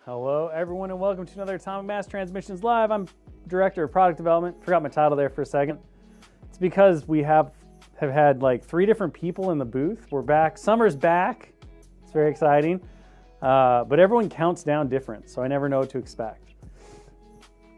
Hello, everyone, and welcome to another Atomic Mass Transmissions Live. I'm Director of Product Development. Forgot my title there for a second. It's because we have had like 3 different people in the booth. We're back. Summer's back. It's very exciting. But everyone counts down different, so I never know what to expect.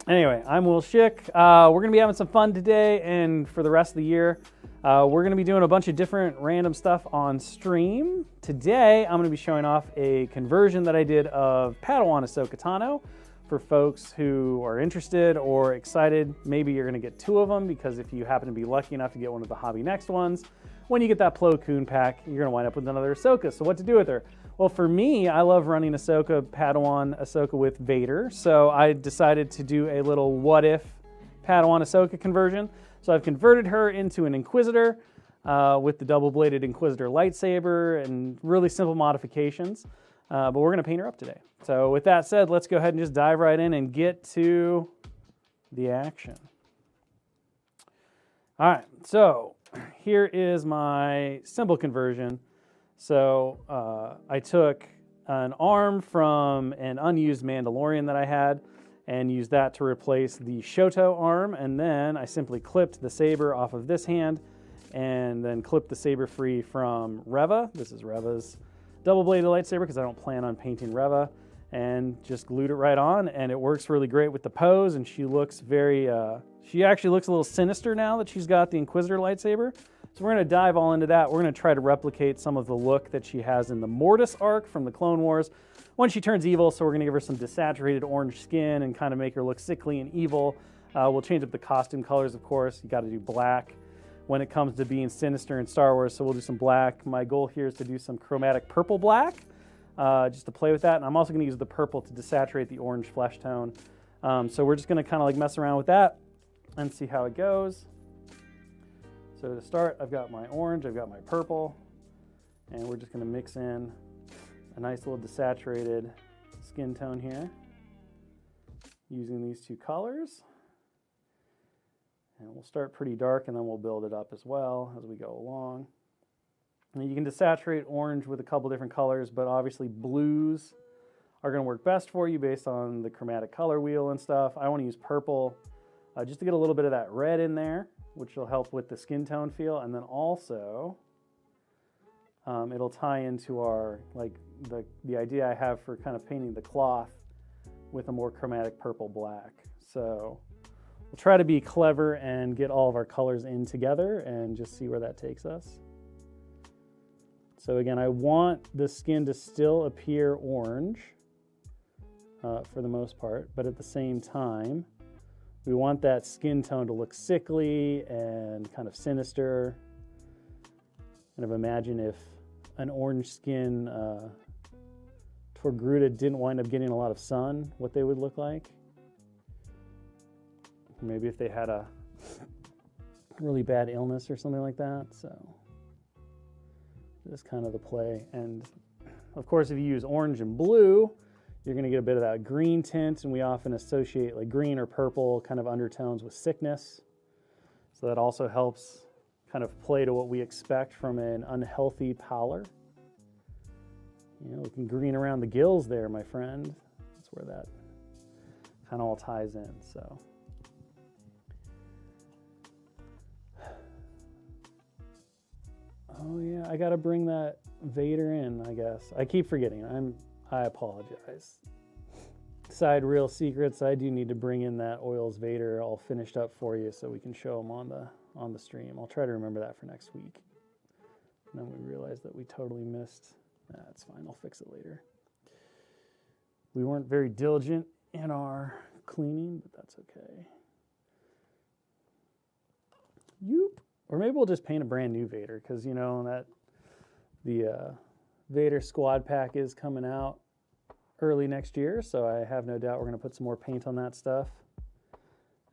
Anyway, I'm Will Schick. We're going to be having some fun today and for the rest of the year. We're going to be doing a bunch of different random stuff on stream. Today, I'm going to be showing off a conversion that I did of Padawan Ahsoka Tano for folks who are interested or excited. Maybe you're going to get 2 of them because if you happen to be lucky enough to get one of the Hobby Next ones, when you get that Plo Koon pack, you're going to wind up with another Ahsoka. So what to do with her? Well, for me, I love running Ahsoka, Padawan Ahsoka with Vader. So I decided to do a little what if Padawan Ahsoka conversion. So I've converted her into an Inquisitor with the double-bladed Inquisitor lightsaber and really simple modifications. But we're going to paint her up today. So with that said, let's go ahead and just dive right in and get to the action. All right, so here is my simple conversion. So I took an arm from an unused Mandalorian that I had and used that to replace the Shoto arm, and then I simply clipped the saber off of this hand and then clipped the saber free from Reva. This is Reva's double-bladed lightsaber because I don't plan on painting Reva, and just glued it right on, and it works really great with the pose, and she looks very, she actually looks a little sinister now that she's got the Inquisitor lightsaber. So we're going to dive all into that. We're going to try to replicate some of the look that she has in the Mortis arc from the Clone Wars when she turns evil. So we're going to give her some desaturated orange skin and kind of make her look sickly and evil. We'll change up the costume colors, of course. You got to do black when it comes to being sinister in Star Wars. So we'll do some black. My goal here is to do some chromatic purple black, just to play with that. And I'm also going to use the purple to desaturate the orange flesh tone. So we're just going to kind of like mess around with that and see how it goes. So to start, I've got my orange, I've got my purple, and we're just going to mix in a nice little desaturated skin tone here using these 2 colors. And we'll start pretty dark and then we'll build it up as well as we go along. And you can desaturate orange with a couple different colors, but obviously blues are going to work best for you based on the chromatic color wheel and stuff. I want to use purple just to get a little bit of that red in there, which will help with the skin tone feel, and then also it'll tie into our the idea I have for kind of painting the cloth with a more chromatic purple black. So we'll try to be clever and get all of our colors in together and just see where that takes us. So again, I want the skin to still appear orange for the most part, but at the same time, we want that skin tone to look sickly and kind of sinister. Kind of imagine if an orange skin Torgruta didn't wind up getting a lot of sun, what they would look like. Maybe if they had a really bad illness or something like that. So this is kind of the play. And of course, if you use orange and blue, you're going to get a bit of that green tint, and we often associate like green or purple kind of undertones with sickness. So that also helps kind of play to what we expect from an unhealthy pallor. You know, looking green around the gills there, my friend. That's where that kind of all ties in. So oh yeah, I got to bring that Vader in, I guess. I keep forgetting. I apologize. Side real secrets, I do need to bring in that Oils Vader all finished up for you so we can show them on the stream. I'll try to remember that for next week. And then we realized that we totally missed. That's fine, I'll fix it later. We weren't very diligent in our cleaning, but that's okay. Yoop. Or maybe we'll just paint a brand new Vader, because you know that the Vader squad pack is coming out early next year, so I have no doubt we're going to put some more paint on that stuff.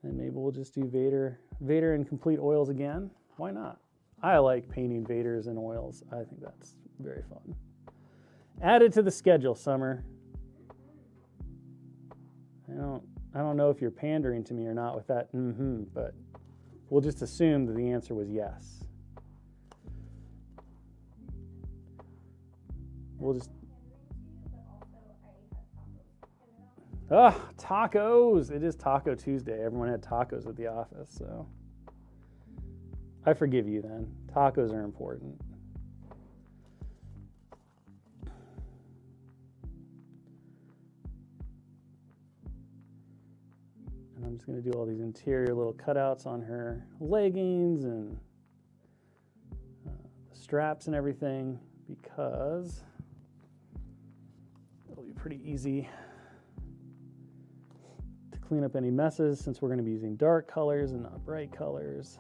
And maybe we'll just do Vader in complete oils again. Why not? I like painting Vaders in oils. I think that's very fun. Add it to the schedule, Summer. I don't know if you're pandering to me or not with that but we'll just assume that the answer was yes. We'll just Ah, tacos. It is Taco Tuesday. Everyone had tacos at the office, so I forgive you then. Tacos are important. And I'm just going to do all these interior little cutouts on her leggings and the straps and everything, because it'll be pretty easy to clean up any messes since we're going to be using dark colors and not bright colors.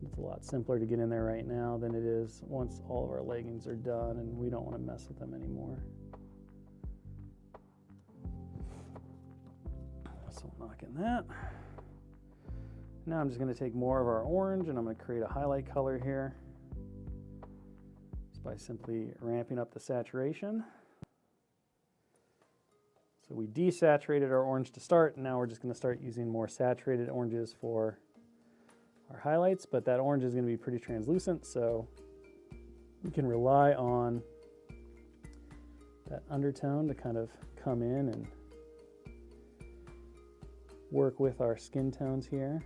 It's a lot simpler to get in there right now than it is once all of our leggings are done, and we don't want to mess with them anymore. So we'll knock in that. Now I'm just going to take more of our orange and I'm going to create a highlight color here just by simply ramping up the saturation. So we desaturated our orange to start, and now we're just going to start using more saturated oranges for our highlights, but that orange is going to be pretty translucent, so we can rely on that undertone to kind of come in and work with our skin tones here.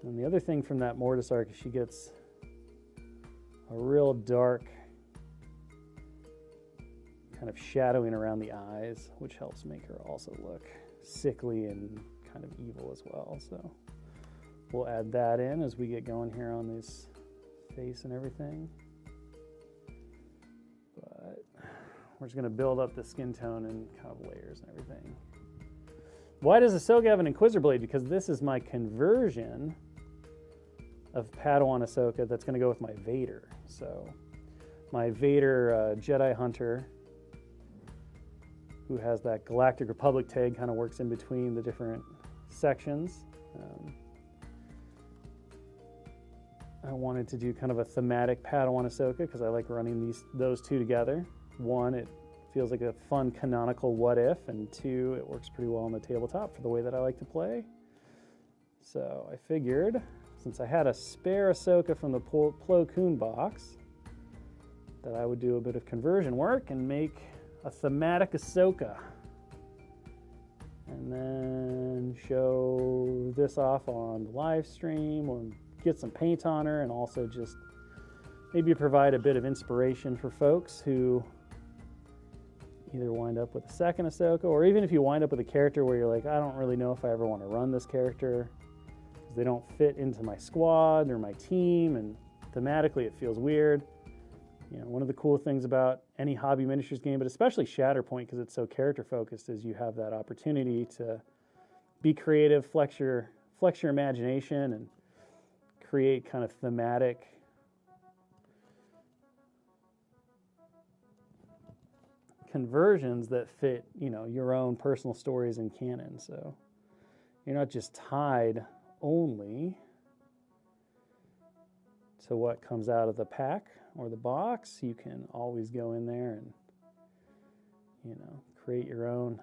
And the other thing from that mortise arc is she gets a real dark kind of shadowing around the eyes, which helps make her also look sickly and kind of evil as well. So we'll add that in as we get going here on this face and everything. But we're just going to build up the skin tone and kind of layers and everything. Why does Ahsoka have an Inquisitor blade? Because this is my conversion of Padawan Ahsoka that's going to go with my Vader. So my Vader Jedi Hunter, who has that Galactic Republic tag, kind of works in between the different sections. I wanted to do kind of a thematic Padawan Ahsoka because I like running those two together. One, it feels like a fun canonical what if, and two, it works pretty well on the tabletop for the way that I like to play. So I figured, since I had a spare Ahsoka from the Plo Koon box, that I would do a bit of conversion work and make a thematic Ahsoka, and then show this off on the live stream, or get some paint on her, and also just maybe provide a bit of inspiration for folks who either wind up with a second Ahsoka, or even if you wind up with a character where you're like, I don't really know if I ever want to run this character because they don't fit into my squad or my team, and thematically it feels weird. You know, one of the cool things about any hobby miniatures game, but especially Shatterpoint because it's so character focused, is you have that opportunity to be creative, flex your imagination, and create kind of thematic conversions that fit, you know, your own personal stories and canon. So you're not just tied only to what comes out of the pack or the box. You can always go in there and, you know, create your own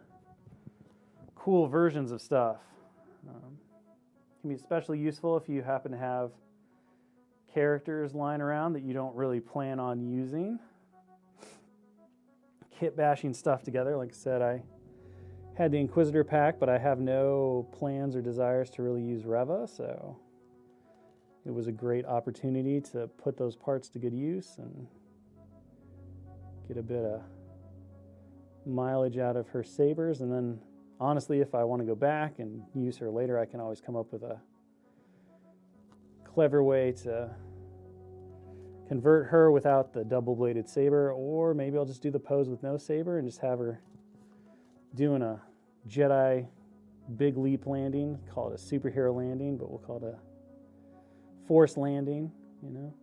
cool versions of stuff. Can be especially useful if you happen to have characters lying around that you don't really plan on using. Kit bashing stuff together. Like I said, I had the Inquisitor pack, but I have no plans or desires to really use Reva, so it was a great opportunity to put those parts to good use and get a bit of mileage out of her sabers. And then, honestly, if I want to go back and use her later, I can always come up with a clever way to convert her without the double-bladed saber, or maybe I'll just do the pose with no saber and just have her doing a Jedi big leap landing. Call it a superhero landing, but we'll call it a force landing, you know,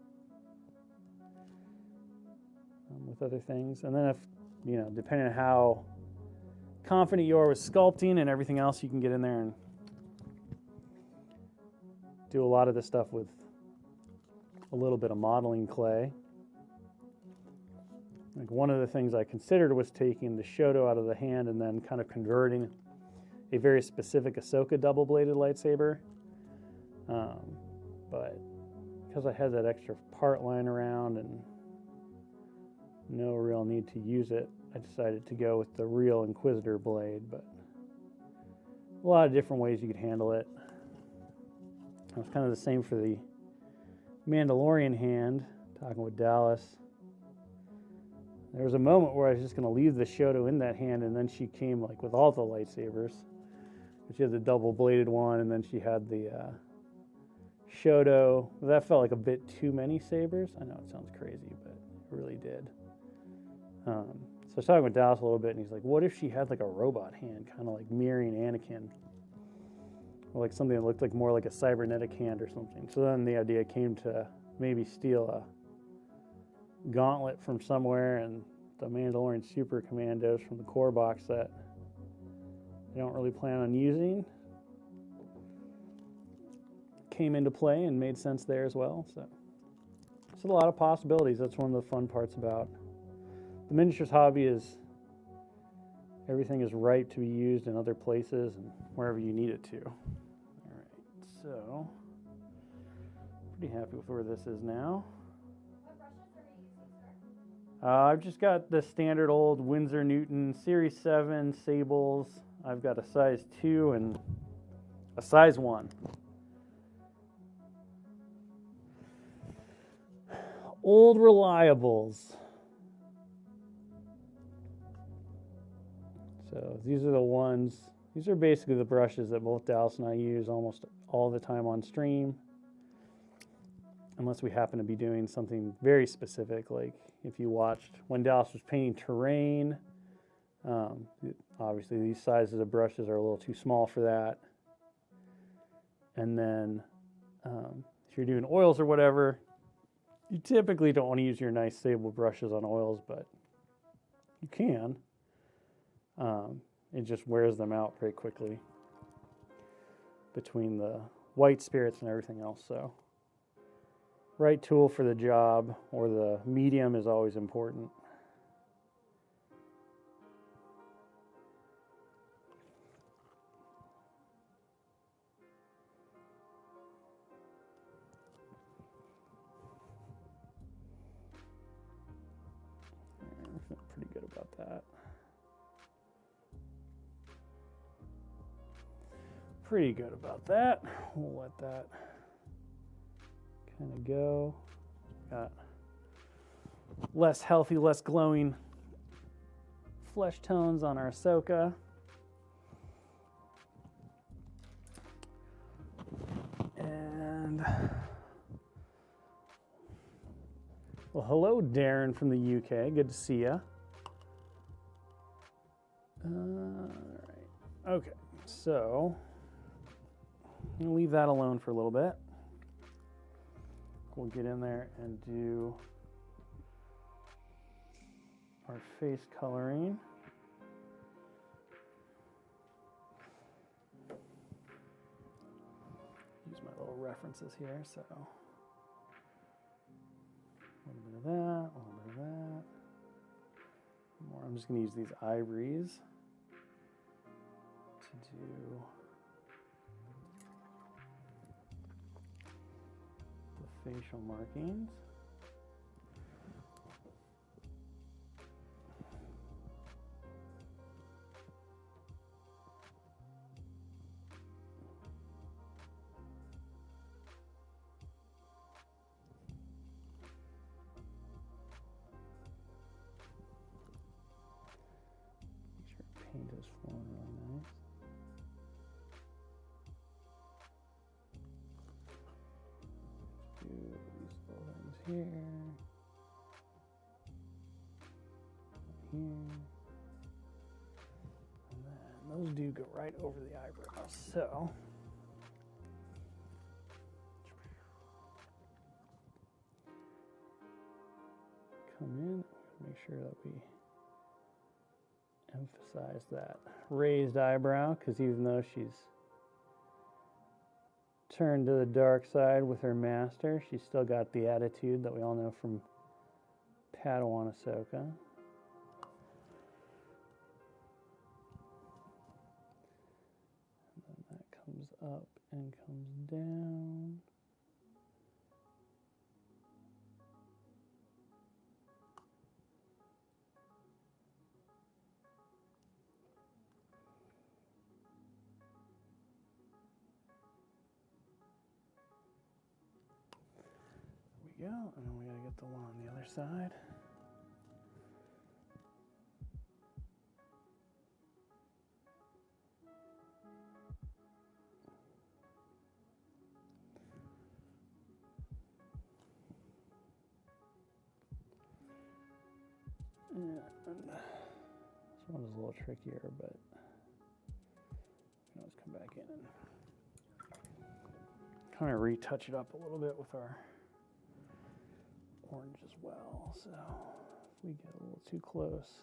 with other things. And then if, you know, depending on how confident you are with sculpting and everything else, you can get in there and do a lot of this stuff with a little bit of modeling clay. Like one of the things I considered was taking the Shoto out of the hand and then kind of converting a very specific Ahsoka double-bladed lightsaber. But because I had that extra part lying around and no real need to use it. I decided to go with the real Inquisitor blade, but a lot of different ways you could handle it. It's kind of the same for the Mandalorian hand, talking with Dallas. There was a moment where I was just going to leave the Shoto in that hand, and then she came like with all the lightsabers. She had the double-bladed one, and then she had the Shoto. That felt like a bit too many sabers. I know it sounds crazy, but it really did. So I was talking with Dallas a little bit, and he's like, what if she had like a robot hand, kind of like mirroring Anakin? Or like something that looked like more like a cybernetic hand or something. So then the idea came to maybe steal a gauntlet from somewhere and the Mandalorian Super Commandos from the core box that I don't really plan on using. Came into play and made sense there as well. So it's a lot of possibilities. That's one of the fun parts about the miniatures hobby is everything is ripe to be used in other places and wherever you need it to. All right, so pretty happy with where this is now. What brushes are you using, sir? I've just got the standard old Winsor Newton Series 7 Sables. I've got a size 2 and a size 1. Old reliables. So these are the ones, these are basically the brushes that both Dallas and I use almost all the time on stream. Unless we happen to be doing something very specific, like if you watched when Dallas was painting terrain, obviously these sizes of brushes are a little too small for that. And then if you're doing oils or whatever, you typically don't want to use your nice sable brushes on oils, but you can. It just wears them out very quickly between the white spirits and everything else. So right tool for the job or the medium is always important. I feel pretty good about that. Pretty good about that. We'll let that kind of go. Got less healthy, less glowing flesh tones on our Ahsoka. And well, hello, Darren from the UK. Good to see you. All right. Okay. So I'm gonna leave that alone for a little bit. We'll get in there and do our face coloring. Use my little references here, so a little bit of that, a little bit of that. More. I'm just gonna use these ivories to do facial markings. Make sure paint is flowing really nice. These little things here, and then those do go right over the eyebrows. So come in, make sure that we emphasize that raised eyebrow, because even though she's turned to the dark side with her master, she's still got the attitude that we all know from Padawan Ahsoka. And then that comes up and comes down. go. And then we gotta get the one on the other side. And this one is a little trickier, but we can always come back in and kind of retouch it up a little bit with our orange as well. So if we get a little too close,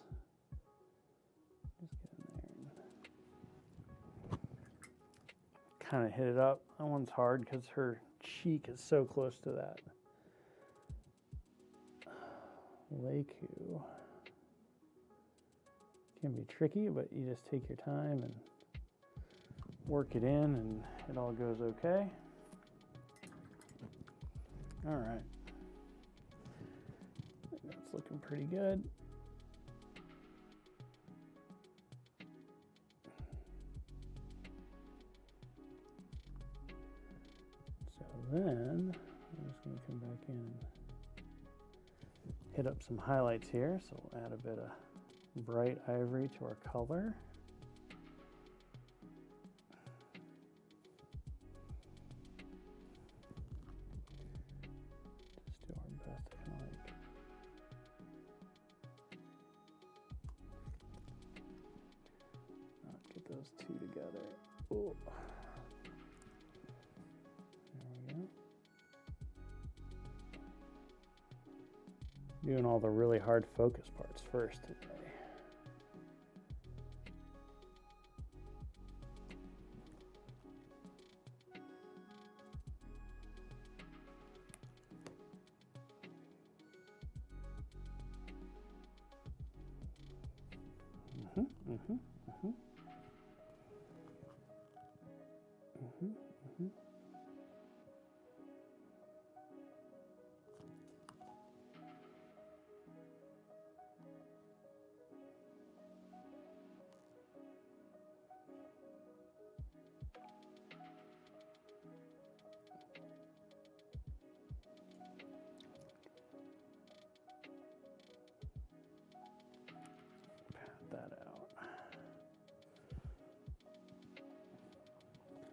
just get in there and kind of hit it up. That one's hard because her cheek is so close to that Leiku. Can be tricky, but you just take your time and work it in and it all goes okay. All right. I think that's looking pretty good. So then I'm just going to come back in and hit up some highlights here. So we'll add a bit of bright ivory to our color. Just do our best to kind of like not get those two together. Oh. There we go. Doing all the really hard focus parts first today. That out.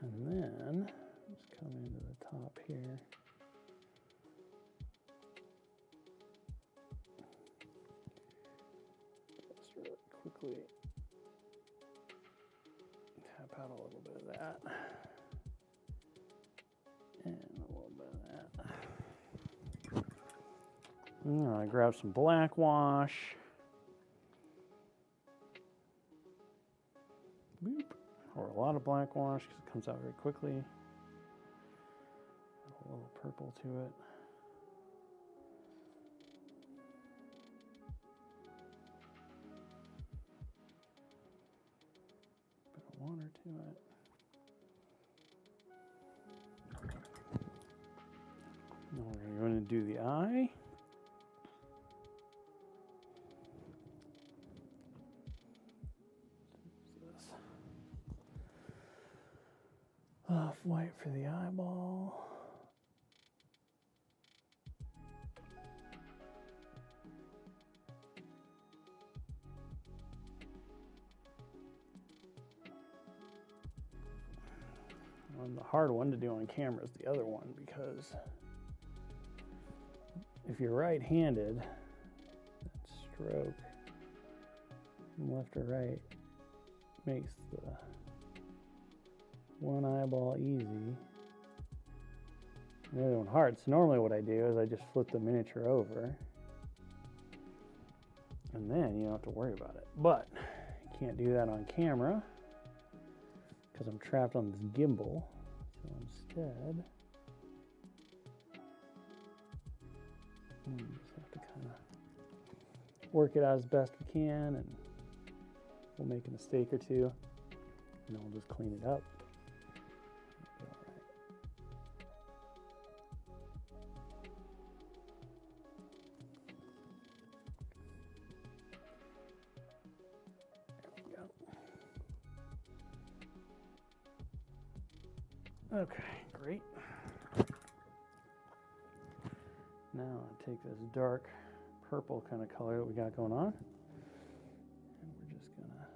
And then just come into the top here. Just really quickly tap out a little bit of that. And a little bit of that. I grab some black wash. Boop. Or a lot of black wash because it comes out very quickly. Add a little purple to it. Bit of water to it. Now we're going to do the eye. Off white for the eyeball. And the hard one to do on camera is the other one because if you're right-handed, that stroke from left to right makes the one eyeball easy, the other one hard. So normally what I do is I just flip the miniature over and then you don't have to worry about it. But you can't do that on camera because I'm trapped on this gimbal. So instead, you just have to kind of work it out as best we can, and we'll make a mistake or two and then we'll just clean it up. Okay, great. Now take this dark purple kind of color that we got going on, and we're just gonna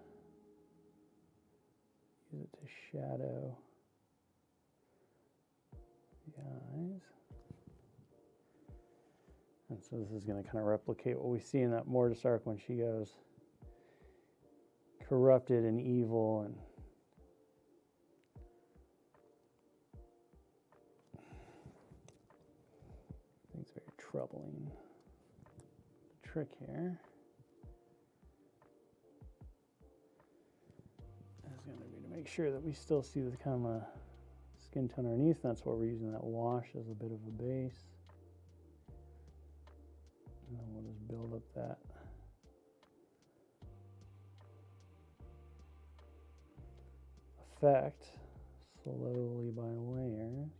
use it to shadow the eyes. And so this is going to kind of replicate what we see in that Mortis arc when she goes corrupted and evil and I think it's very troubling. The trick here is going to be to make sure that we still see the kind of skin tone underneath. That's why we're using that wash as a bit of a base. And then we'll just build up that effect slowly by layers.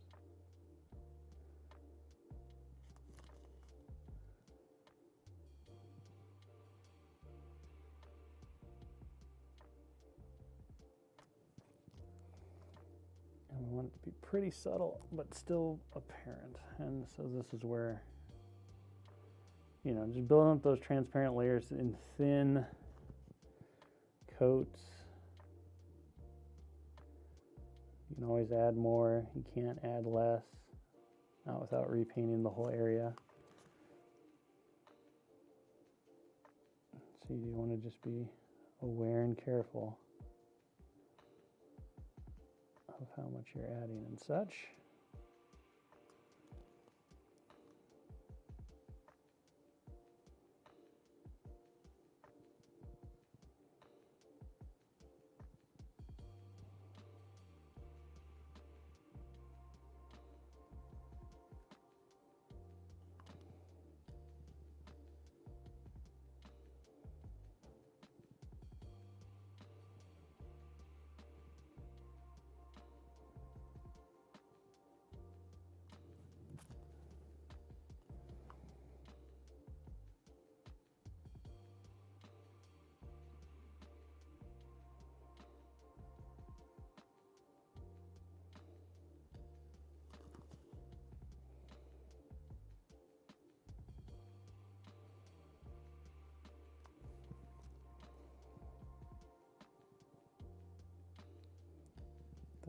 And we want it to be pretty subtle, but still apparent. And so this is where, you know, just building up those transparent layers in thin coats. You can always add more. You can't add less, not without repainting the whole area. So you want to just be aware and careful of how much you're adding and such.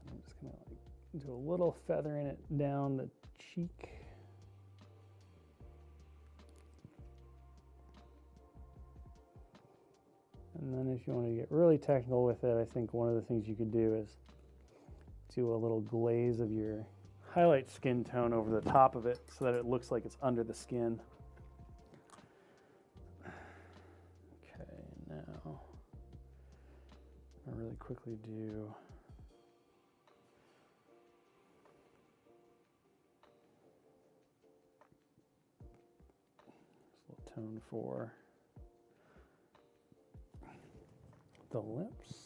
I'm just gonna like do a little feathering it down the cheek. And then if you want to get really technical with it, I think one of the things you could do is do a little glaze of your highlight skin tone over the top of it so that it looks like it's under the skin. Okay, now I'll really quickly do tone for the lips.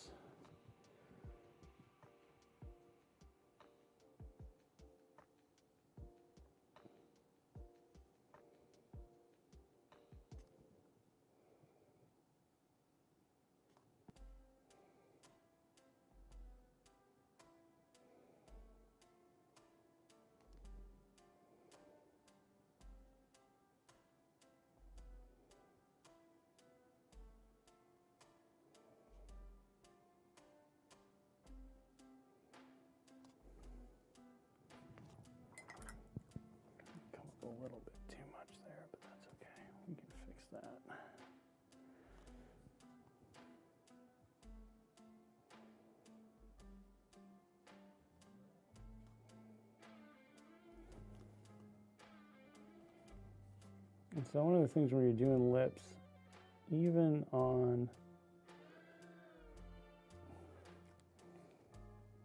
A little bit too much there, but that's okay. We can fix that. And so one of the things when you're doing lips, even on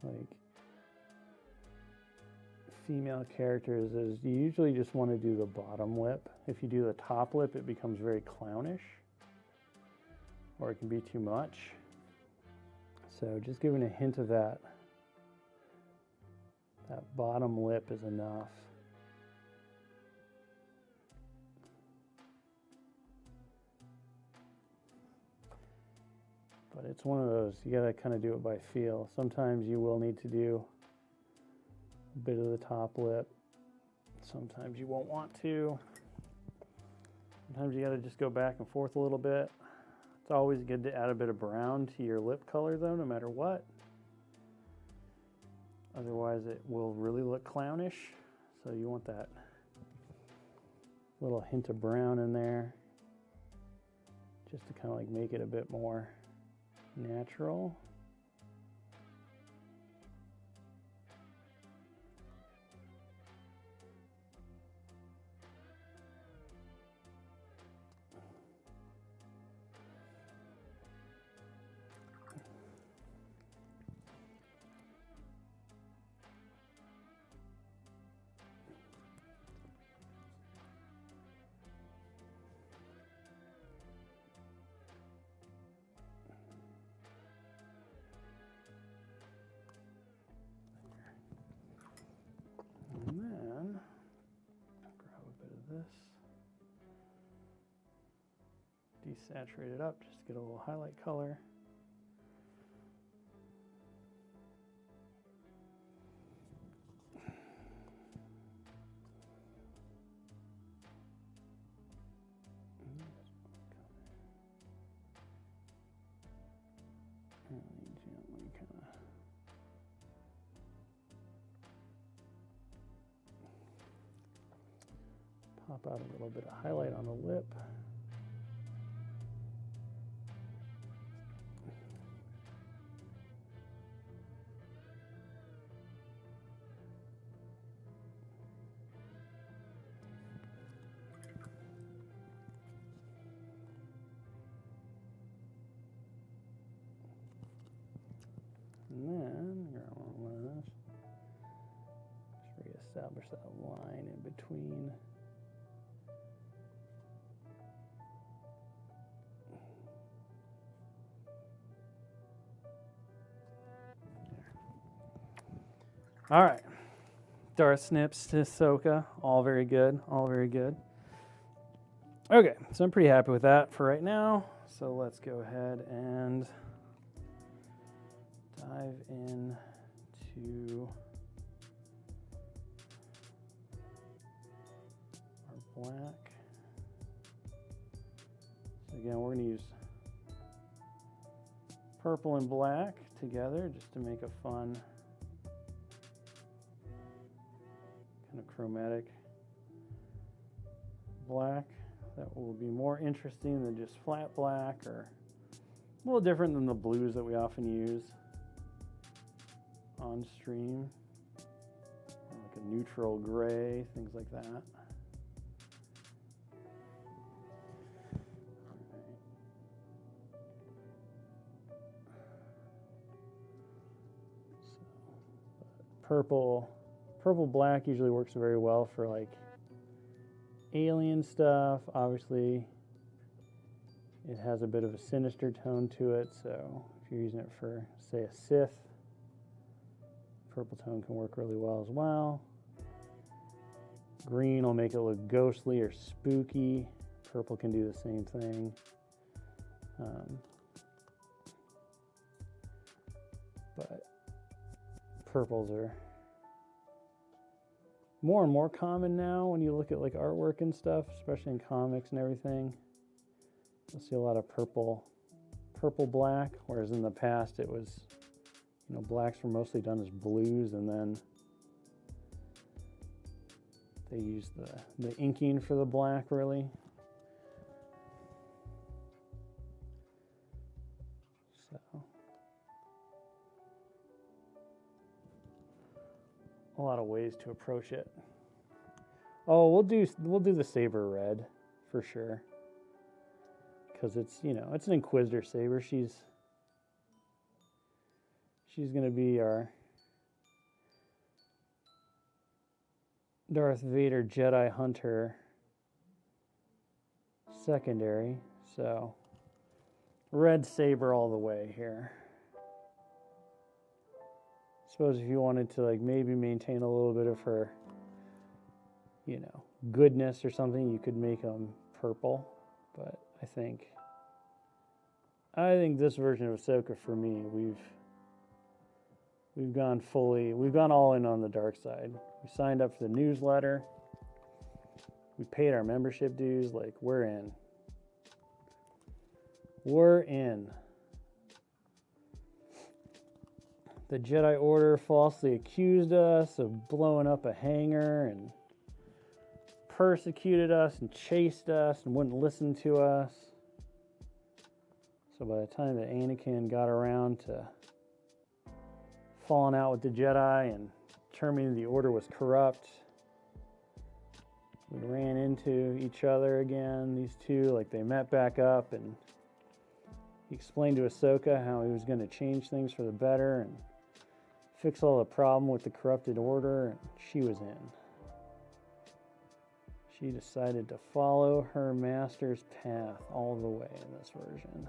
like female characters, is you usually just want to do the bottom lip. If you do the top lip, it becomes very clownish, or it can be too much. So just giving a hint of that bottom lip is enough. But it's one of those, you gotta kind of do it by feel. Sometimes you will need to do a bit of the top lip. Sometimes you won't want to. Sometimes you got to just go back and forth a little bit. It's always good to add a bit of brown to your lip color though, no matter what. Otherwise it will really look clownish. So you want that little hint of brown in there just to kind of like make it a bit more natural. And then grab a bit of this, desaturate it up just to get a little highlight color. Really gently kind of pop out a little bit of highlight on the lip. And then grab one of this. Just reestablish that line in between. All right, Darth Snips to Ahsoka, all very good, all very good. Okay, so I'm pretty happy with that for right now. So let's go ahead and dive into our black. So again, we're going to use purple and black together just to make a fun kind of chromatic black that will be more interesting than just flat black, or a little different than the blues that we often use on stream, like a neutral gray, things like that. Purple black usually works very well for like alien stuff. Obviously it has a bit of a sinister tone to it, so if you're using it for, say, a Sith, purple tone can work really well as well. Green will make it look ghostly or spooky. Purple can do the same thing. But purples are more and more common now when you look at like artwork and stuff, especially in comics and everything. You'll see a lot of purple black, whereas in the past it was, you know, blacks were mostly done as blues, and then they used the inking for the black, really. So a lot of ways to approach it. Oh, we'll do the saber red for sure, because it's, you know, it's an Inquisitor saber. She's gonna be our Darth Vader Jedi Hunter secondary, so red saber all the way here. Suppose if you wanted to like maybe maintain a little bit of her, you know, goodness or something, you could make them purple. But I think this version of Ahsoka, for me, we've gone all in on the dark side. We signed up for the newsletter. We paid our membership dues. Like, we're in. We're in. The Jedi Order falsely accused us of blowing up a hangar and persecuted us and chased us and wouldn't listen to us. So by the time that Anakin got around to falling out with the Jedi and determining the Order was corrupt, we ran into each other again, these two, like they met back up, and he explained to Ahsoka how he was going to change things for the better and fix all the problem with the corrupted Order, and she was in. She decided to follow her master's path all the way in this version.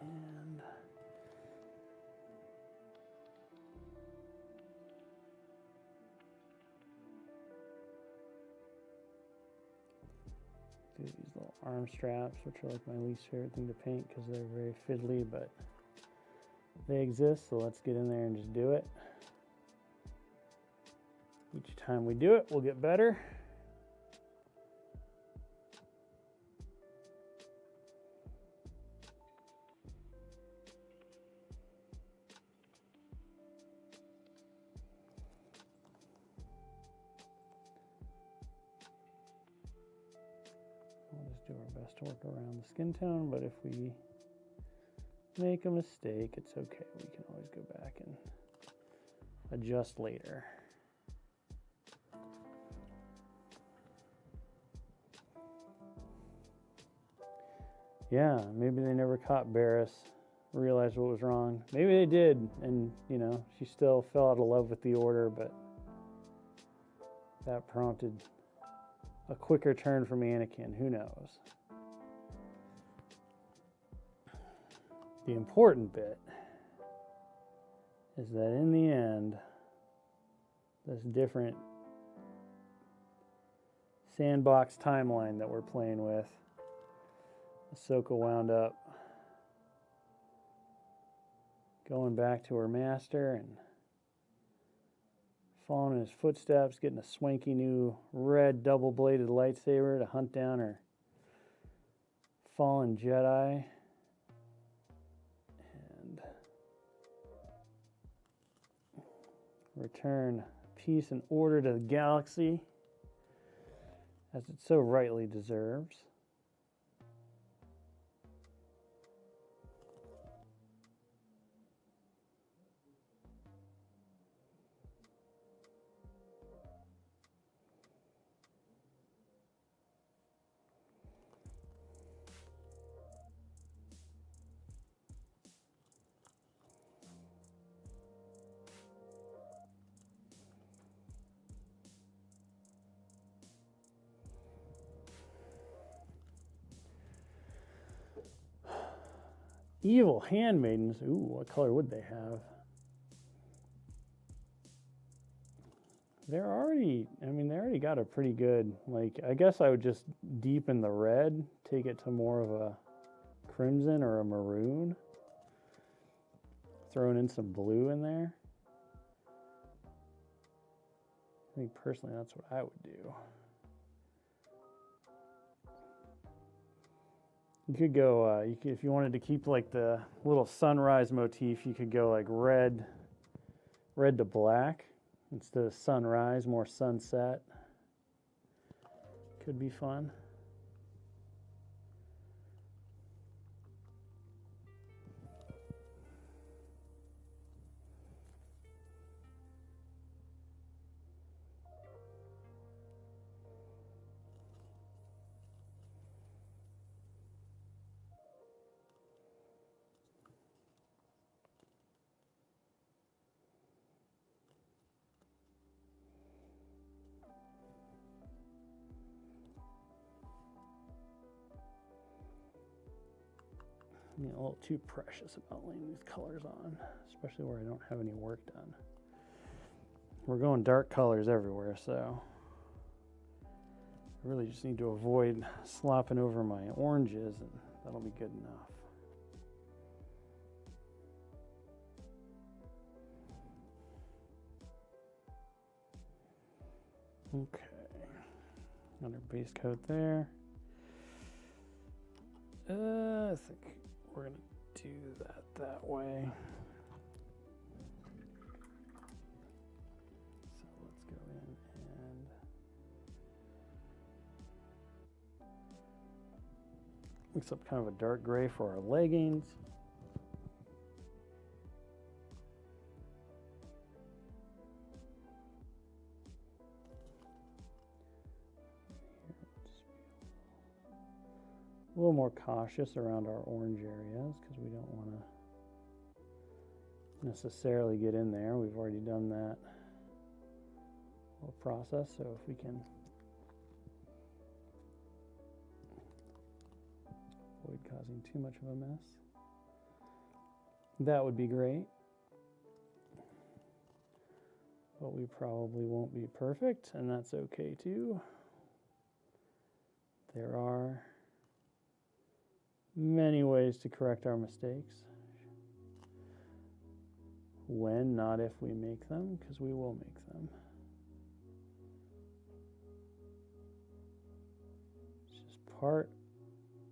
And do these little arm straps, which are like my least favorite thing to paint because they're very fiddly, but they exist, so let's get in there and just do it. Each time we do it, we'll get better. We'll just do our best to work around the skin tone, but if we make a mistake, it's okay. We can always go back and adjust later. Yeah, maybe they never caught Barriss, realized what was wrong. Maybe they did, and, you know, she still fell out of love with the Order, but that prompted a quicker turn from Anakin. Who knows? The important bit is that in the end, this different sandbox timeline that we're playing with, Ahsoka wound up going back to her master and following in his footsteps, getting a swanky new red double-bladed lightsaber to hunt down her fallen Jedi. And return peace and order to the galaxy as it so rightly deserves. Evil handmaidens. Ooh, what color would they have? They already got a pretty good, like, I guess I would just deepen the red, take it to more of a crimson or a maroon. Throwing in some blue in there. I think personally that's what I would do. You could go, if you wanted to keep like the little sunrise motif, you could go like red to black instead of sunrise, more sunset. Could be fun. A little too precious about laying these colors on, especially where I don't have any work done. We're going dark colors everywhere, so I really just need to avoid slopping over my oranges, and that'll be good enough. Okay, another base coat there. I think we're gonna do that way. So let's go in and mix up kind of a dark gray for our leggings. A little more cautious around our orange areas because we don't want to necessarily get in there. We've already done that little process, so if we can avoid causing too much of a mess, that would be great. But we probably won't be perfect, and that's okay too. There are many ways to correct our mistakes. When, not if we make them, because we will make them. It's just part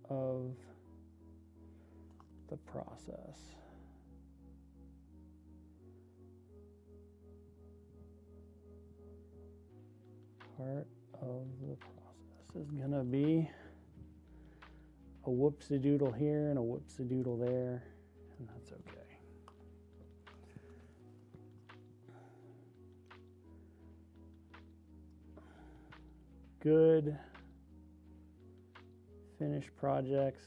of the process. Part of the process is going to be a whoopsie-doodle here and a whoopsie-doodle there, and that's okay. Good finished projects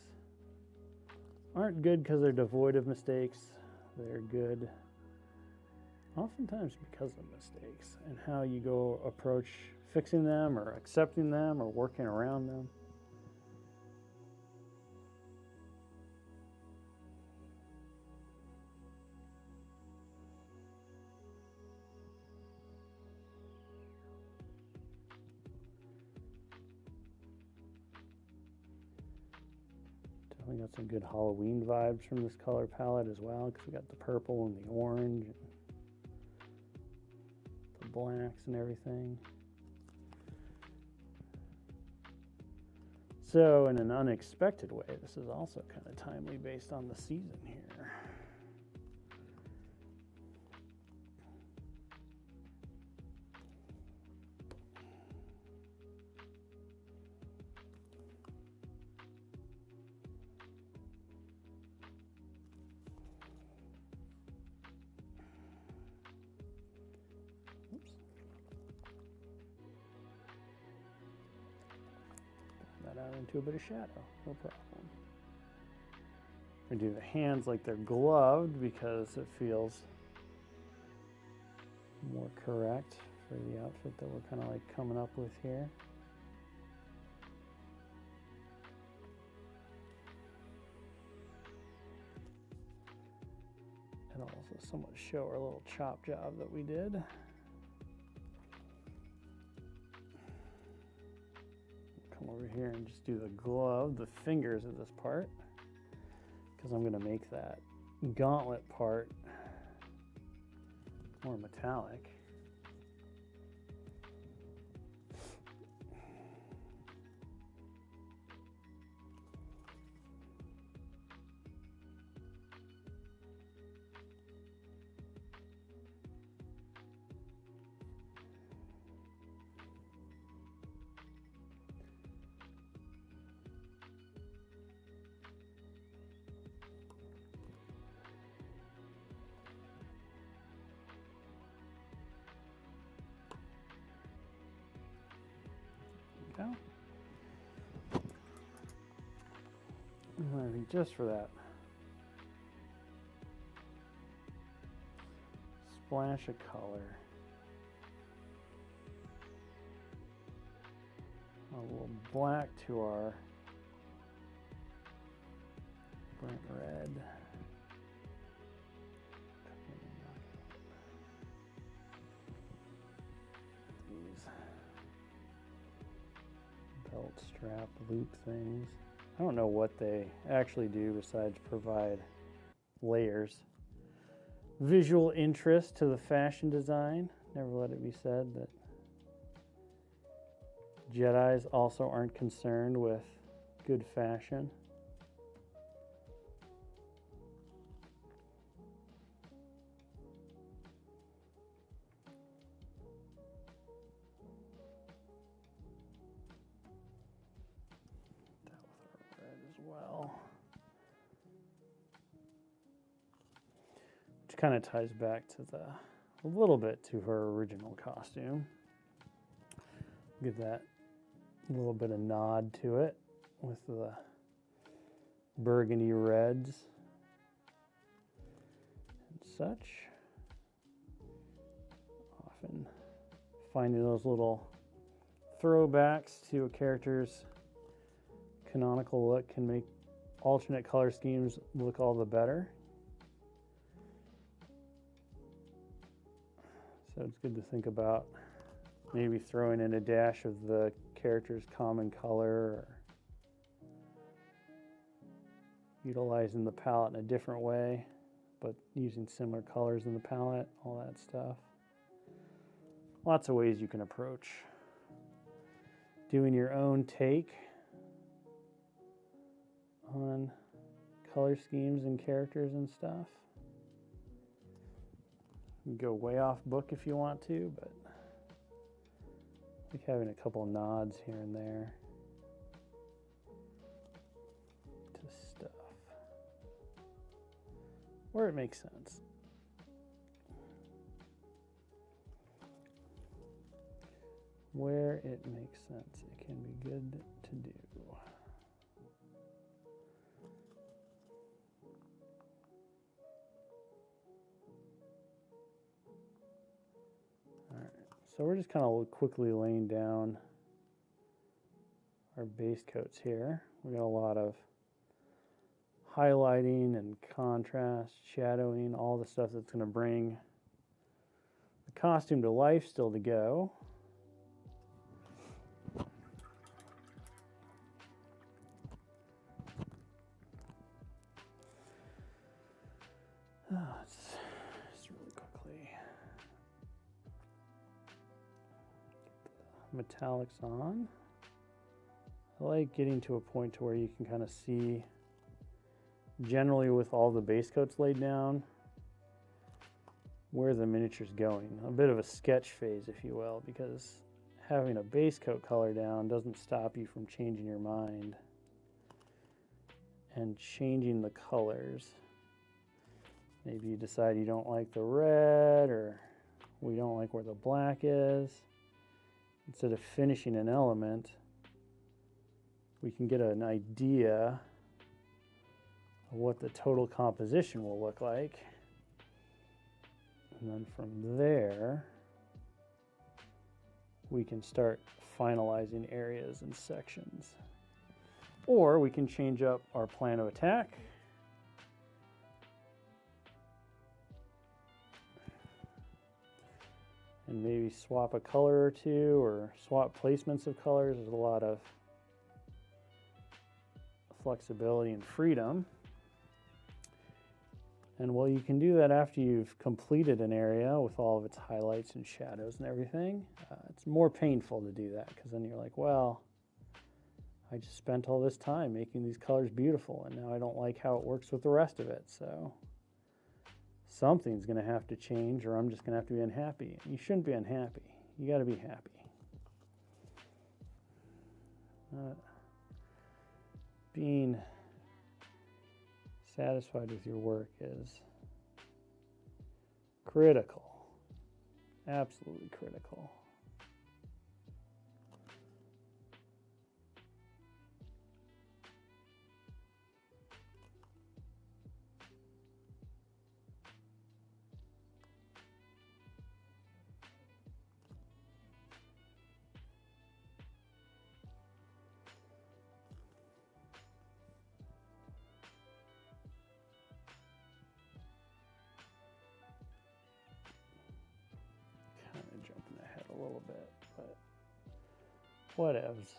aren't good because they're devoid of mistakes. They're good oftentimes because of mistakes and how you go approach fixing them or accepting them or working around them. We got some good Halloween vibes from this color palette as well, because we got the purple and the orange, and the blacks and everything. So in an unexpected way, this is also kind of timely based on the season here. Out into a bit of shadow, no problem. I do the hands like they're gloved because it feels more correct for the outfit that we're kind of like coming up with here. It'll also somewhat show our little chop job that we did. Over here and just do the glove, the fingers of this part, because I'm going to make that gauntlet part more metallic. I think just for that splash of color, a little black to our burnt red. These belt strap loop things. I don't know what they actually do besides provide layers. Visual interest to the fashion design. Never let it be said that Jedis also aren't concerned with good fashion. That with our red as well. Which kind of ties back to a little bit to her original costume. Give that a little bit of nod to it with the burgundy reds and such. Often finding those little throwbacks to a character's canonical look can make alternate color schemes look all the better. So it's good to think about maybe throwing in a dash of the character's common color, or utilizing the palette in a different way, but using similar colors in the palette, all that stuff. Lots of ways you can approach doing your own take on color schemes and characters and stuff. You can go way off book if you want to, but I like having a couple nods here and there to stuff where it makes sense. Where it makes sense, it can be good to do. So we're just kind of quickly laying down our base coats here. We got a lot of highlighting and contrast, shadowing, all the stuff that's going to bring the costume to life still to go. Just really quickly. Metallics on. I like getting to a point to where you can kind of see, generally with all the base coats laid down, where the miniature's going. A bit of a sketch phase, if you will, because having a base coat color down doesn't stop you from changing your mind and changing the colors. Maybe you decide you don't like the red, or we don't like where the black is. Instead of finishing an element, we can get an idea of what the total composition will look like. And then from there, we can start finalizing areas and sections. Or we can change up our plan of attack. And maybe swap a color or two, or swap placements of colors. There's a lot of flexibility and freedom. And well, you can do that after you've completed an area with all of its highlights and shadows and everything. It's more painful to do that, because then you're like, well, I just spent all this time making these colors beautiful, and now I don't like how it works with the rest of it. So something's going to have to change, or I'm just going to have to be unhappy. You shouldn't be unhappy. You got to be happy. Being satisfied with your work is critical. Absolutely critical. Kind of jumping ahead a little bit, but whatevs.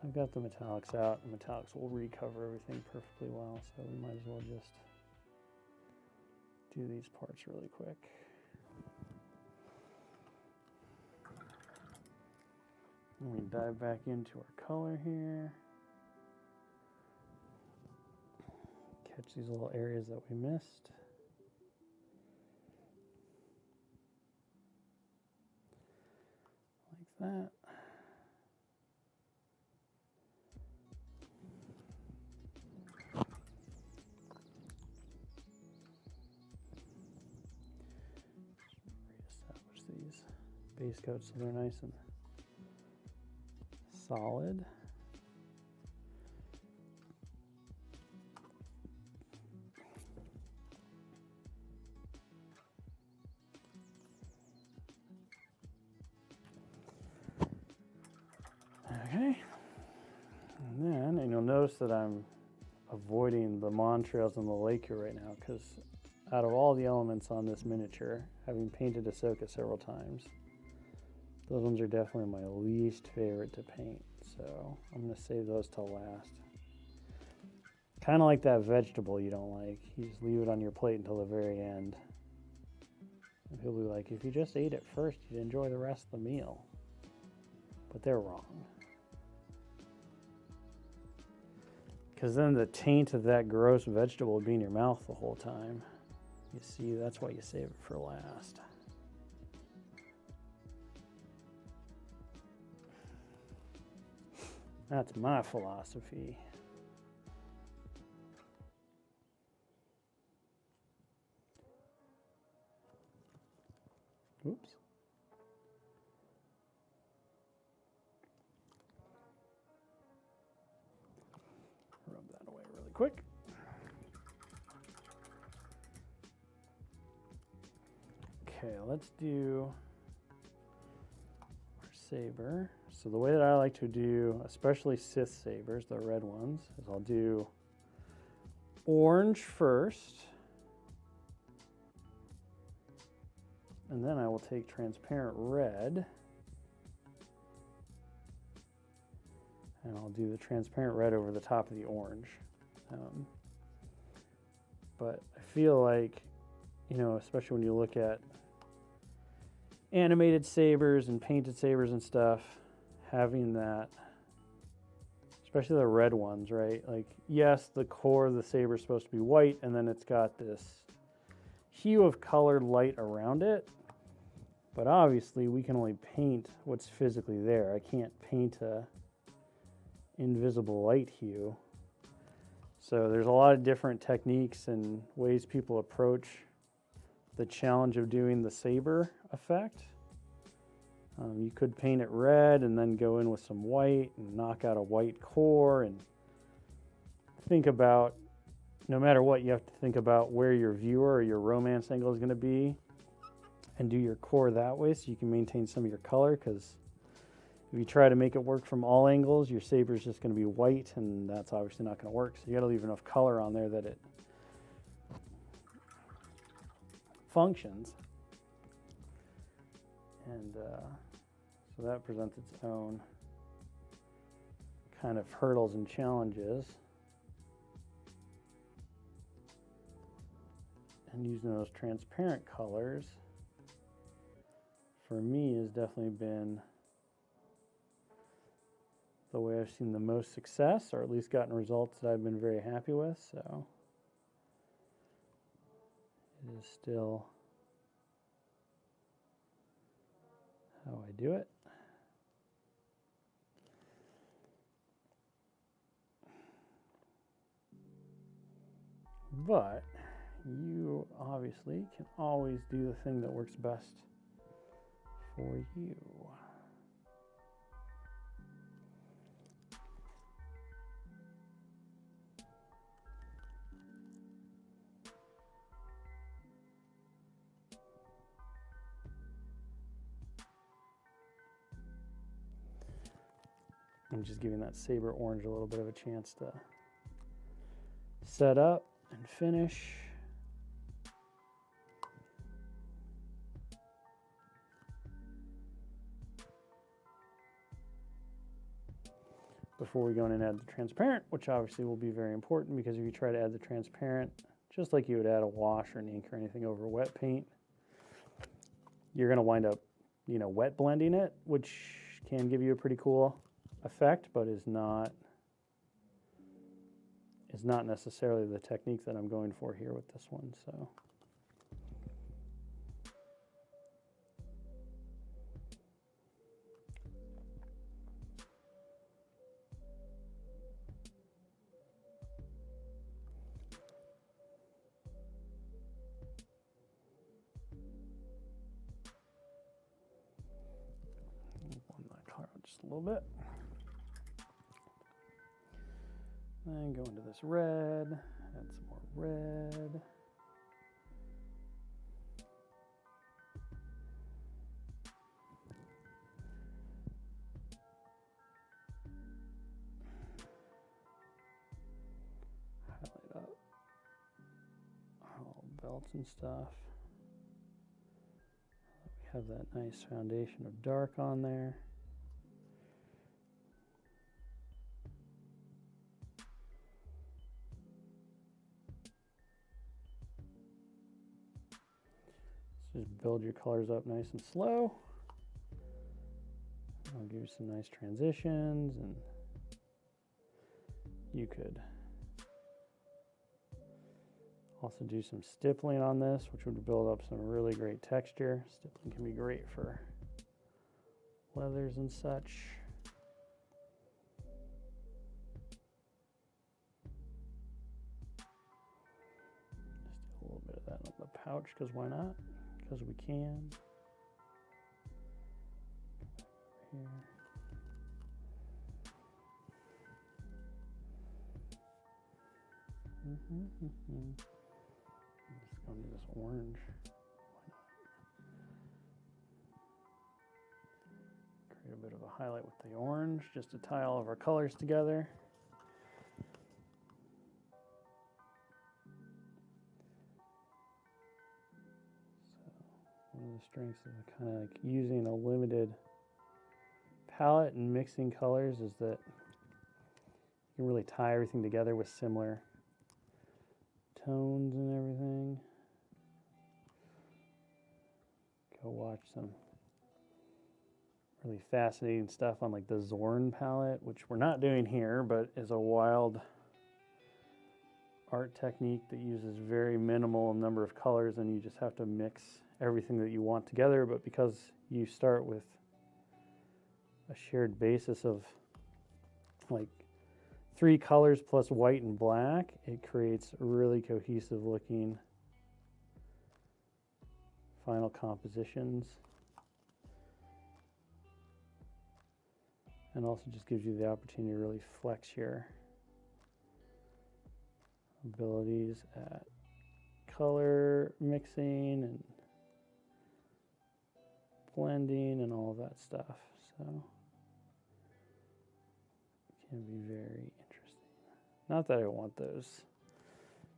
I've got the metallics out. The metallics will recover everything perfectly well, so we might as well just do these parts really quick. And we dive back into our color here. Catch these little areas that we missed. Like that. Reestablish these base coats so they're nice and solid. Okay, and then you'll notice that I'm avoiding the montrails and the lake here right now because out of all the elements on this miniature, having painted Ahsoka several times, those ones are definitely my least favorite to paint, so I'm going to save those till last. Kind of like that vegetable you don't like. You just leave it on your plate until the very end. And people will be like, if you just ate it first, you'd enjoy the rest of the meal. But they're wrong. Because then the taint of that gross vegetable would be in your mouth the whole time. You see, that's why you save it for last. That's my philosophy. Oops. Rub that away really quick. Okay, let's do our saber. So the way that I like to do, especially Sith sabers, the red ones, is I'll do orange first. And then I will take transparent red. And I'll do the transparent red over the top of the orange. But I feel like, you know, especially when you look at animated sabers and painted sabers and stuff, having that, especially the red ones, right? Like, yes, the core of the saber is supposed to be white, and then it's got this hue of colored light around it. But obviously, we can only paint what's physically there. I can't paint a invisible light hue. So there's a lot of different techniques and ways people approach the challenge of doing the saber effect. You could paint it red and then go in with some white and knock out a white core, and think about, no matter what, you have to think about where your viewer or your romance angle is going to be and do your core that way so you can maintain some of your color, because if you try to make it work from all angles, your saber is just going to be white, and that's obviously not going to work. So you got to leave enough color on there that it functions. And so that presents its own kind of hurdles and challenges. And using those transparent colors, for me, has definitely been the way I've seen the most success, or at least gotten results that I've been very happy with. So it is still how I do it. But you obviously can always do the thing that works best for you. I'm just giving that saber orange a little bit of a chance to set up and finish. before we go in and add the transparent, which obviously will be very important, because if you try to add the transparent, just like you would add a wash or an ink or anything over wet paint, you're going to wind up, you know, wet blending it, which can give you a pretty cool effect, but is not necessarily the technique that I'm going for here with this one. So blend that color out just a little bit. Then go into this red, add some more red. Highlight up all belts and stuff. We have that nice foundation of dark on there. Just build your colors up nice and slow. I'll give you some nice transitions, and you could also do some stippling on this, which would build up some really great texture. Stippling can be great for leathers and such. Just do a little bit of that on the pouch, because why not? Because we can. Here. Let's go into this orange. Why not? Create a bit of a highlight with the orange, just to tie all of our colors together. One of the strengths of kind of like using a limited palette and mixing colors is that you can really tie everything together with similar tones and everything. Go watch some really fascinating stuff on like the Zorn palette, which we're not doing here, but is a wild art technique that uses very minimal number of colors, and you just have to mix everything that you want together. But because you start with a shared basis of like 3 colors plus white and black, it creates really cohesive looking final compositions, and also just gives you the opportunity to really flex your abilities at color mixing and blending and all of that stuff. So it can be very interesting. Not that I want those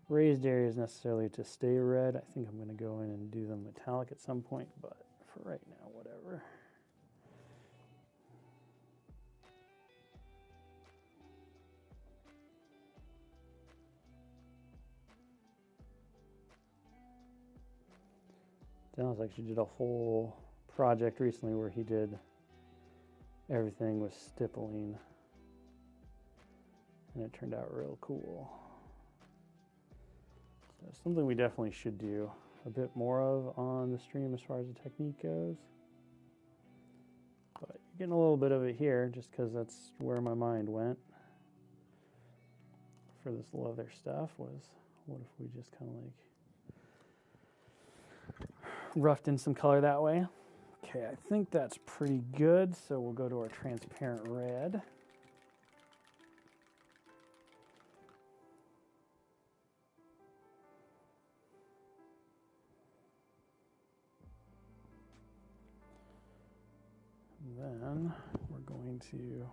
raised areas necessarily to stay red. I think I'm going to go in and do them metallic at some point, but for right now, whatever. Dallas actually did a whole project recently where he did everything with stippling, and it turned out real cool. So something we definitely should do a bit more of on the stream as far as the technique goes. But you're getting a little bit of it here just because that's where my mind went for this leather stuff, was what if we just kind of like roughed in some color that way. Okay, I think that's pretty good, so we'll go to our transparent red. Then we're going to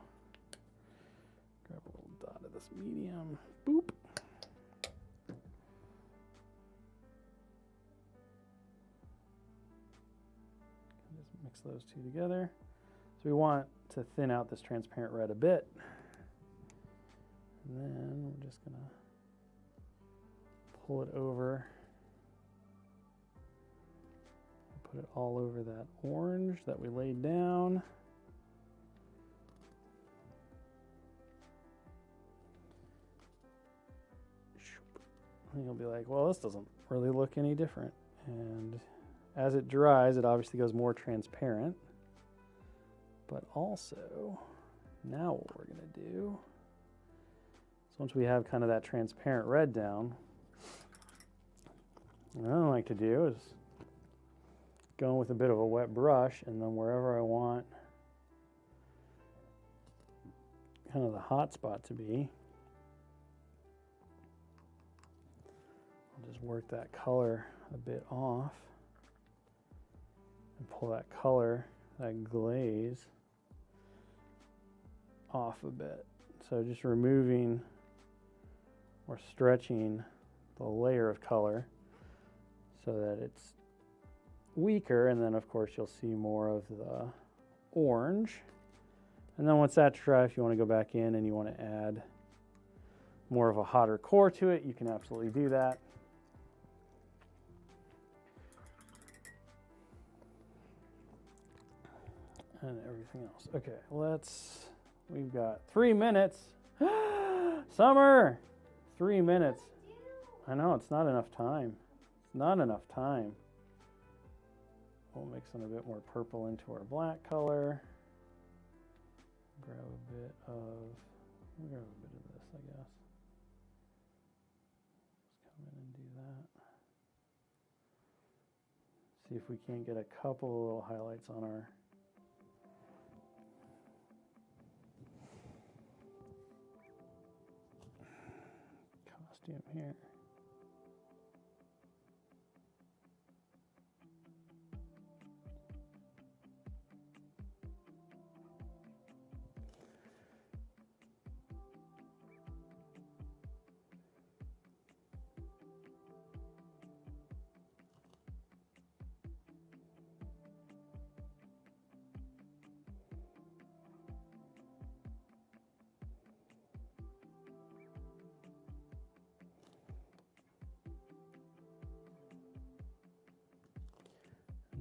grab a little dot of this medium. Boop. Just mix those two together. So we want to thin out this transparent red a bit. And then we're just gonna pull it over. Put it all over that orange that we laid down. And you'll be like, well, this doesn't really look any different. And as it dries, it obviously goes more transparent. But also, now what we're gonna do is once we have kind of that transparent red down, what I like to do is go in with a bit of a wet brush, and then wherever I want kind of the hot spot to be, I'll just work that color a bit off and pull that color, that glaze, off a bit. So just removing or stretching the layer of color so that it's weaker, and then of course you'll see more of the orange. And then once that's dry, if you want to go back in and you want to add more of a hotter core to it, you can absolutely do that. And everything else. Okay, we've got 3 minutes. Summer! 3 minutes. I know, it's not enough time. It's not enough time. We'll mix in a bit more purple into our black color. Grab a bit of this, I guess. Let's come in and do that. See if we can't get a couple of little highlights on our costume here.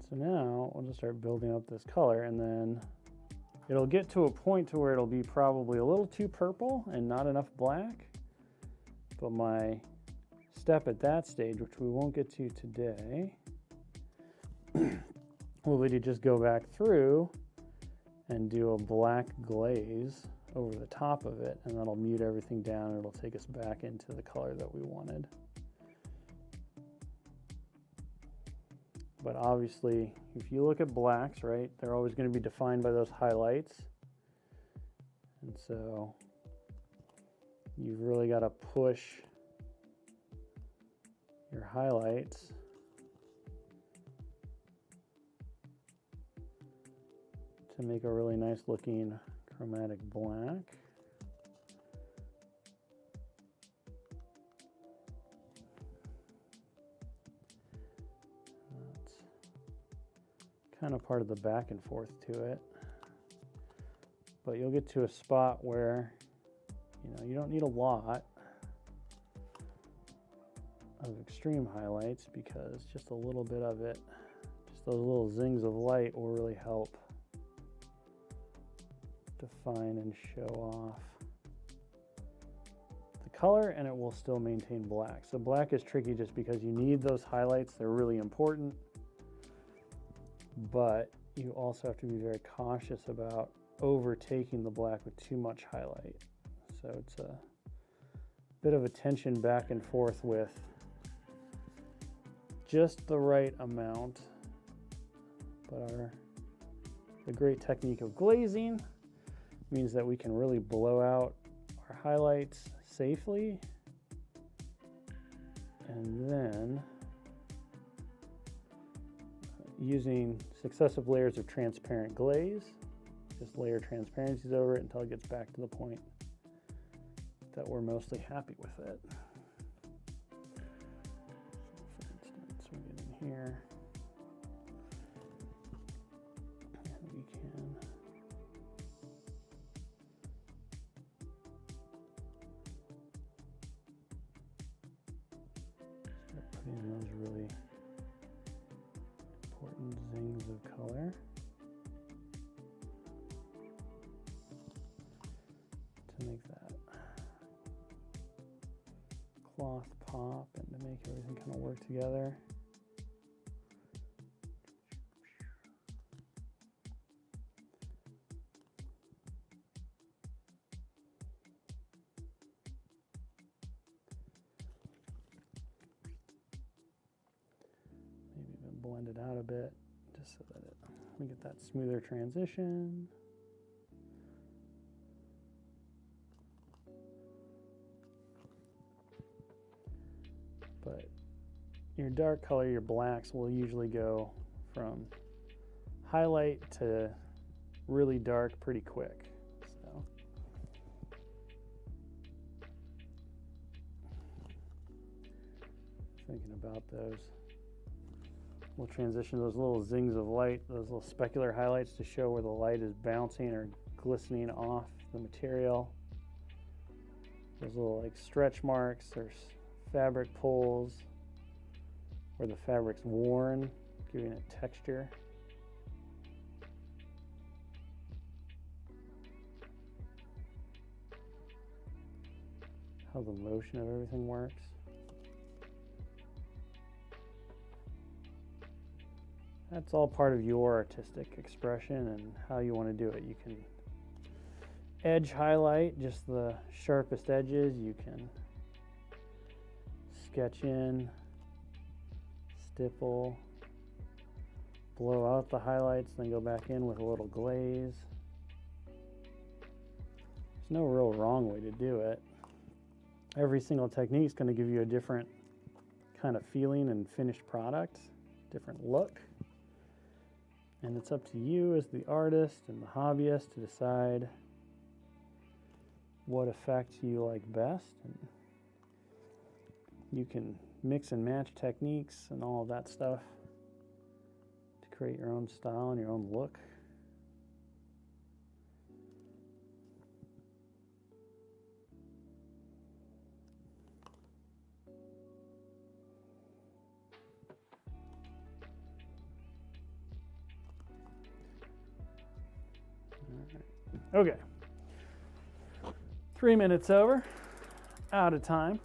So now we'll just start building up this color, and then it'll get to a point to where it'll be probably a little too purple and not enough black. But my step at that stage, which we won't get to today, will be to just go back through and do a black glaze over the top of it, and that'll mute everything down, and it'll take us back into the color that we wanted. But obviously, if you look at blacks, right, they're always going to be defined by those highlights. And so you've really got to push your highlights to make a really nice looking chromatic black. Kind of part of the back and forth to it, but you'll get to a spot where you don't need a lot of extreme highlights, because just a little bit of it, just those little zings of light, will really help define and show off the color, and it will still maintain black. So black is tricky just because you need those highlights. They're really important. But you also have to be very cautious about overtaking the black with too much highlight. So it's a bit of a tension back and forth with just the right amount. But the great technique of glazing means that we can really blow out our highlights safely, and then using successive layers of transparent glaze, just layer transparencies over it until it gets back to the point that we're mostly happy with it. So for instance, we get in here, and we can Using those really important zings of color to make that cloth pop and to make everything kind of work together. Maybe even blend it out a bit just so that we get that smoother transition. But your dark color, your blacks, will usually go from highlight to really dark pretty quick. So thinking about those, we'll transition those little zings of light, those little specular highlights to show where the light is bouncing or glistening off the material. Those little like stretch marks or fabric pulls where the fabric's worn, giving it texture. How the motion of everything works. That's all part of your artistic expression and how you want to do it. You can edge highlight just the sharpest edges. You can sketch in, stipple, blow out the highlights, then go back in with a little glaze. There's no real wrong way to do it. Every single technique is going to give you a different kind of feeling and finished product, different look. And it's up to you as the artist and the hobbyist to decide what effect you like best. And you can mix and match techniques and all of that stuff to create your own style and your own look. Okay, 3 minutes over, out of time.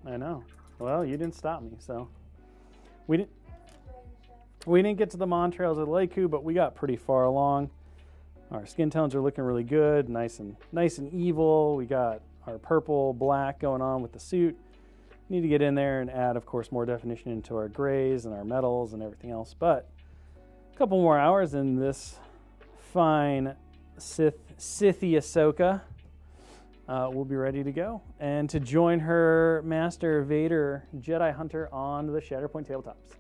I know. Well, you didn't stop me, so we didn't get to the Montrails or the Leiku, but we got pretty far along. Our skin tones are looking really good, nice and evil. We got our purple black going on with the suit. Need to get in there and add, of course, more definition into our grays and our metals and everything else. But a couple more hours in this fine Sithy Ahsoka will be ready to go and to join her Master Vader Jedi Hunter on the Shatterpoint tabletops.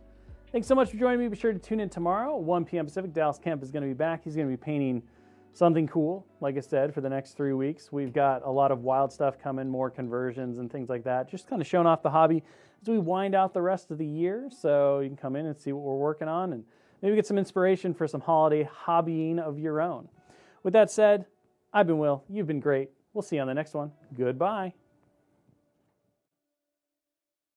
Thanks so much for joining me. Be sure to tune in tomorrow, 1 p.m. Pacific. Dallas Kemp is going to be back. He's going to be painting something cool, like I said, for the next 3 weeks. We've got a lot of wild stuff coming, more conversions and things like that. Just kind of showing off the hobby as we wind out the rest of the year. So you can come in and see what we're working on and maybe get some inspiration for some holiday hobbying of your own. With that said, I've been Will. You've been great. We'll see you on the next one. Goodbye.